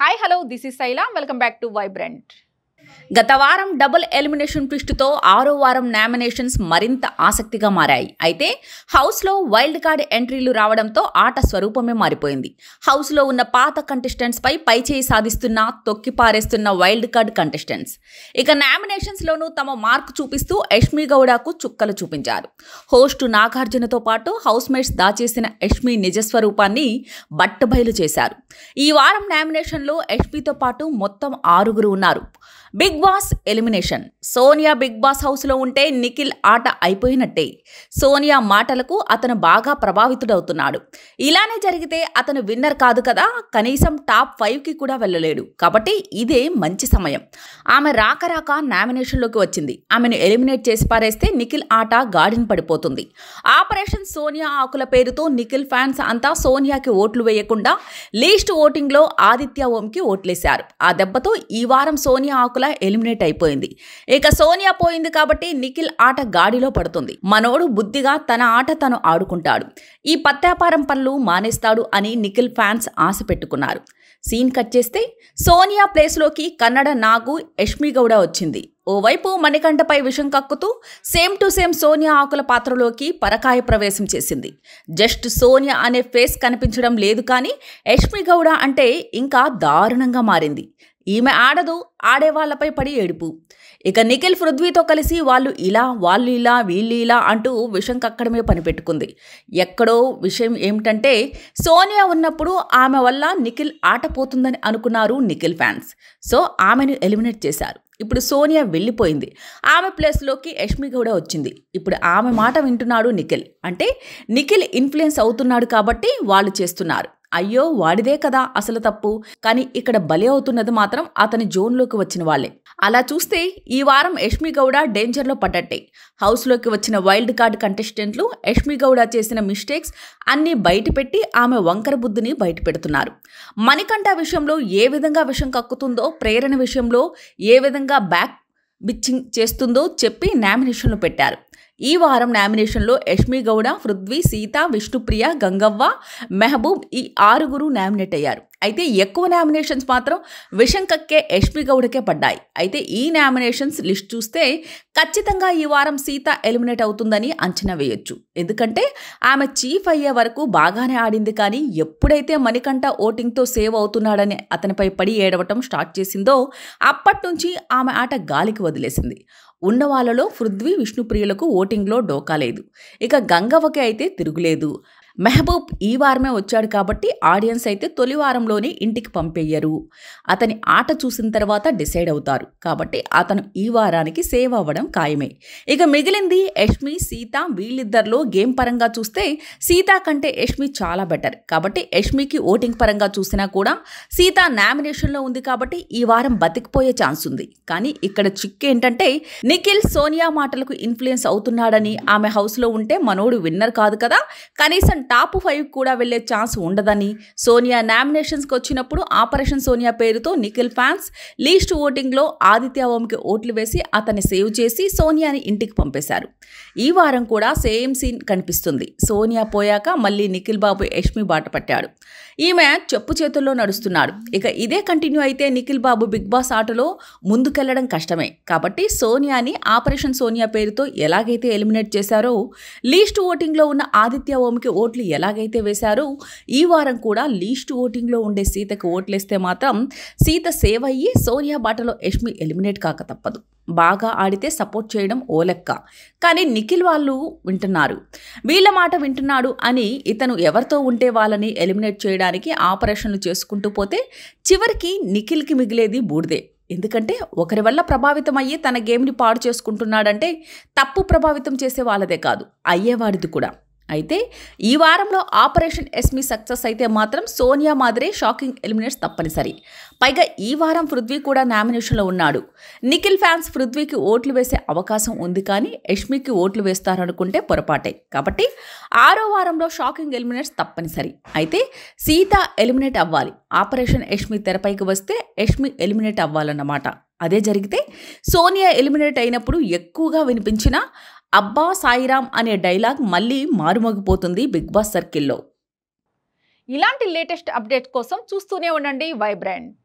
Hi, hello, this is Saila. Welcome back to Vibrant. గత వారం double elimination ట్విస్ట్తో 6వ వారం నామినేషన్స్ మరింత ఆసక్తిగా మారాయి. అయితే హౌస్లో వైల్డ్ కార్డ్ ఎంట్రీలు రావడంతో ఆట స్వరూపమే మారిపోయింది. హౌస్లో ఉన్న పాత కంటెస్టెంట్స్పై పైచేయి సాధిస్తున్న తొక్కి పారేస్తున్న వైల్డ్ కార్డ్ కంటెస్టెంట్స్ ఇక నామినేషన్స్లోనూ తమ మార్కు చూపిస్తూ యష్మి గౌడకు చుక్కలు చూపించారు. హోస్టు నాగార్జునతో పాటు హౌస్మేట్స్ దాచేసిన యష్మి నిజస్వరూపాన్ని బట్టబయలు చేశారు. ఈ వారం నామినేషన్లో యష్మితో పాటు మొత్తం 6గురు ఉన్నారు. Bigg Boss elimination. Sonia Bigg Boss హౌస్లో ఉంటే నిఖిల్ ఆట అయిపోయినట్టే. సోనియా మాటలకు అతను బాగా ప్రభావితుడవుతున్నాడు. ఇలానే జరిగితే అతను విన్నర్ కాదు కదా, కనీసం టాప్ 5కి కూడా వెళ్ళలేడు. కాబట్టి ఇదే మంచి సమయం. ఆమె రాక నామినేషన్లోకి వచ్చింది. ఆమెను ఎలిమినేట్ చేసి పారేస్తే నిఖిల్ ఆట గాడిన పడిపోతుంది. ఆపరేషన్ సోనియా ఆకుల పేరుతో నిఖిల్ ఫ్యాన్స్ అంతా సోనియాకి ఓట్లు వేయకుండా లీస్ట్ ఓటింగ్లో ఆదిత్య ఓంకి ఓట్లేశారు. ఆ దెబ్బతో ఈ వారం సోనియా ఆకుల ఎలిమినేట్ అయిపోయింది. ఇక సోనియా పోయింది కాబట్టి నిఖిల్ ఆట గాడిలో పడుతుంది. మనోడు బుద్ధిగా తన ఆట తను ఆడుకుంటాడు, ఈ పత్యాపారం పనులు మానేస్తాడు అని నిఖిల్ ఫ్యాన్స్ ఆశ పెట్టుకున్నారు. సీన్ కట్ చేస్తే సోనియా ప్లేస్లోకి కన్నడ నాగు యష్మి గౌడ వచ్చింది. ఓవైపు మణికంఠపై విషం కక్కుతూ సేమ్ టు సేమ్ సోనియా ఆకుల పాత్రలోకి పరకాయ ప్రవేశం చేసింది. జస్ట్ సోనియా అనే ఫేస్ కనిపించడం లేదు, కానీ యష్మి గౌడ అంటే ఇంకా దారుణంగా మారింది. ఈమె ఆడదు, ఆడేవాళ్లపై పడి ఏడుపు. ఇక నిఖిల్ పృథ్వీతో కలిసి వాళ్ళు ఇలా, వాళ్ళు ఇలా, వీళ్ళు ఇలా అంటూ విషం కక్కడమే పనిపెట్టుకుంది. ఎక్కడో విషయం ఏమిటంటే సోనియా ఉన్నప్పుడు ఆమె వల్ల నిఖిల్ ఆట పోతుందని అనుకున్నారు నిఖిల్ ఫ్యాన్స్. సో ఆమెను ఎలిమినేట్ చేశారు. ఇప్పుడు సోనియా వెళ్ళిపోయింది. ఆమె ప్లేస్లోకి యష్మి గౌడ వచ్చింది. ఇప్పుడు ఆమె మాట వింటున్నాడు నిఖిల్. అంటే నిఖిల్ ఇన్ఫ్లుయెన్స్ అవుతున్నాడు కాబట్టి వాళ్ళు చేస్తున్నారు. అయ్యో వాడిదే కదా అసలు తప్పు, కానీ ఇక్కడ బలి అవుతున్నది మాత్రం అతని జోన్లోకి వచ్చిన వాళ్లే. అలా చూస్తే ఈ వారం యష్మి గౌడ డేంజర్లో పడ్డట్టే. హౌస్లోకి వచ్చిన వైల్డ్ కార్డ్ కంటెస్టెంట్లు యష్మి గౌడ చేసిన మిస్టేక్స్ అన్నీ బయటపెట్టి ఆమె వంకర బుద్ధిని బయటపెడుతున్నారు. మణికంఠ విషయంలో ఏ విధంగా విషం కక్కుతుందో, ప్రేరణ విషయంలో ఏ విధంగా బ్యాక్ బిచ్చింగ్ చేస్తుందో చెప్పి నామినేషన్లు పెట్టారు. ఈ వారం నామినేషన్లో యష్మి గౌడ, పృథ్వీ, సీత, విష్ణుప్రియ, గంగవ్వ, మెహబూబ్ ఈ 6గురు నామినేట్ అయ్యారు. అయితే ఎక్కువ నామినేషన్స్ మాత్రం విషం కక్కే యష్మి గౌడకే పడ్డాయి. అయితే ఈ నామినేషన్స్ లిస్ట్ చూస్తే ఖచ్చితంగా ఈ వారం సీత ఎలిమినేట్ అవుతుందని అంచనా వేయొచ్చు. ఎందుకంటే ఆమె చీఫ్ అయ్యే వరకు బాగానే ఆడింది, కానీ ఎప్పుడైతే మణికంఠ ఓటింగ్తో సేవ్ అవుతున్నాడని అతనిపై పడి ఏడవటం స్టార్ట్ చేసిందో అప్పటి నుంచి ఆమె ఆట గాలికి వదిలేసింది. ఉన్న వాళ్ళలో పృథ్వీ, విష్ణుప్రియులకు ఓటింగ్లో డోకా లేదు. ఇక గంగవ్వకి అయితే తిరుగులేదు. మెహబూబ్ ఈ వారమే వచ్చాడు కాబట్టి ఆడియన్స్ అయితే తొలి వారంలోనే ఇంటికి పంపేయ్యరు. అతని ఆట చూసిన తర్వాత డిసైడ్ అవుతారు. కాబట్టి అతను ఈ వారానికి సేవ్ అవ్వడం ఖాయమే. ఇక మిగిలింది యష్మి, సీత. వీళ్ళిద్దరిలో గేమ్ పరంగా చూస్తే సీత కంటే యష్మి చాలా బెటర్. కాబట్టి యష్మికి ఓటింగ్ పరంగా చూసినా కూడా సీత నామినేషన్లో ఉంది కాబట్టి ఈ వారం బతికిపోయే ఛాన్స్ ఉంది. కానీ ఇక్కడ చిక్కు ఏంటంటే నిఖిల్ సోనియా మాటలకు ఇన్ఫ్లుయెన్స్ అవుతున్నాడని, ఆమె హౌస్లో ఉంటే మనోడు విన్నర్ కాదు కదా, కనీసం టాప్ 5 కూడా వెళ్లే ఛాన్స్ ఉండదని, సోనియా నామినేషన్స్కి వచ్చినప్పుడు ఆపరేషన్ సోనియా పేరుతో నిఖిల్ ఫ్యాన్స్ లీస్ట్ ఓటింగ్లో ఆదిత్య ఓంకి ఓట్లు వేసి అతన్ని సేవ్ చేసి సోనియాని ఇంటికి పంపేశారు. ఈ వారం కూడా సేమ్ సీన్ కనిపిస్తుంది. సోనియా పోయాక మళ్ళీ నిఖిల్ బాబు యష్మి బాట పట్టాడు. ఈమె చెప్పు చేతుల్లో నడుస్తున్నాడు. ఇక ఇదే కంటిన్యూ అయితే నిఖిల్ బాబు బిగ్ బాస్ ఆటలో ముందుకెళ్లడం కష్టమే. కాబట్టి సోనియాని ఆపరేషన్ సోనియా పేరుతో ఎలాగైతే ఎలిమినేట్ చేశారో, లీస్ట్ ఓటింగ్లో ఉన్న ఆదిత్య ఓంకి ఓట్లు ఎలాగైతే వేశారో, ఈ వారం కూడా లీస్ట్ ఓటింగ్లో ఉండే సీతకు ఓట్లేస్తే మాత్రం సీత సేవ్ అయ్యి సోనియా బాటలో యష్మి ఎలిమినేట్ కాక తప్పదు. బాగా ఆడితే సపోర్ట్ చేయడం ఓ లెక్క, కానీ నిఖిల్ వాళ్ళు వింటున్నారు. వీళ్ళ మాట వింటున్నాడు అని ఇతను ఎవరితో ఉంటే వాళ్ళని ఎలిమినేట్ చేయడానికి ఆపరేషన్లు చేసుకుంటూ పోతే చివరికి నిఖిల్కి మిగిలేది బూడిదే. ఎందుకంటే ఒకరి వల్ల ప్రభావితం అయ్యి తన గేమ్ని పాడు చేసుకుంటున్నాడంటే తప్పు ప్రభావితం చేసే వాళ్ళదే కాదు, అయ్యేవాడిది కూడా. అయితే ఈ వారంలో ఆపరేషన్ యష్మి సక్సెస్ అయితే మాత్రం సోనియా మాదిరే షాకింగ్ ఎలిమినేట్స్ తప్పనిసరి. పైగా ఈ వారం పృథ్వీ కూడా నామినేషన్లో ఉన్నాడు. నిఖిల్ ఫ్యాన్స్ పృథ్వీకి ఓట్లు వేసే అవకాశం ఉంది, కానీ యష్మికి ఓట్లు వేస్తారనుకుంటే పొరపాటే. కాబట్టి 6వ వారంలో షాకింగ్ ఎలిమినేట్స్ తప్పనిసరి. అయితే సీత ఎలిమినేట్ అవ్వాలి. ఆపరేషన్ యష్మి తెరపైకి వస్తే యష్మి ఎలిమినేట్ అవ్వాలన్నమాట. అదే జరిగితే సోనియా ఎలిమినేట్ అయినప్పుడు ఎక్కువగా వినిపించిన అబ్బా సాయిరామ్ అనే డైలాగ్ మళ్ళీ మారుమోగిపోతుంది బిగ్ బాస్ సర్కిల్లో. ఇలాంటి లేటెస్ట్ అప్డేట్ కోసం చూస్తూనే ఉండండి వైబ్రెంట్.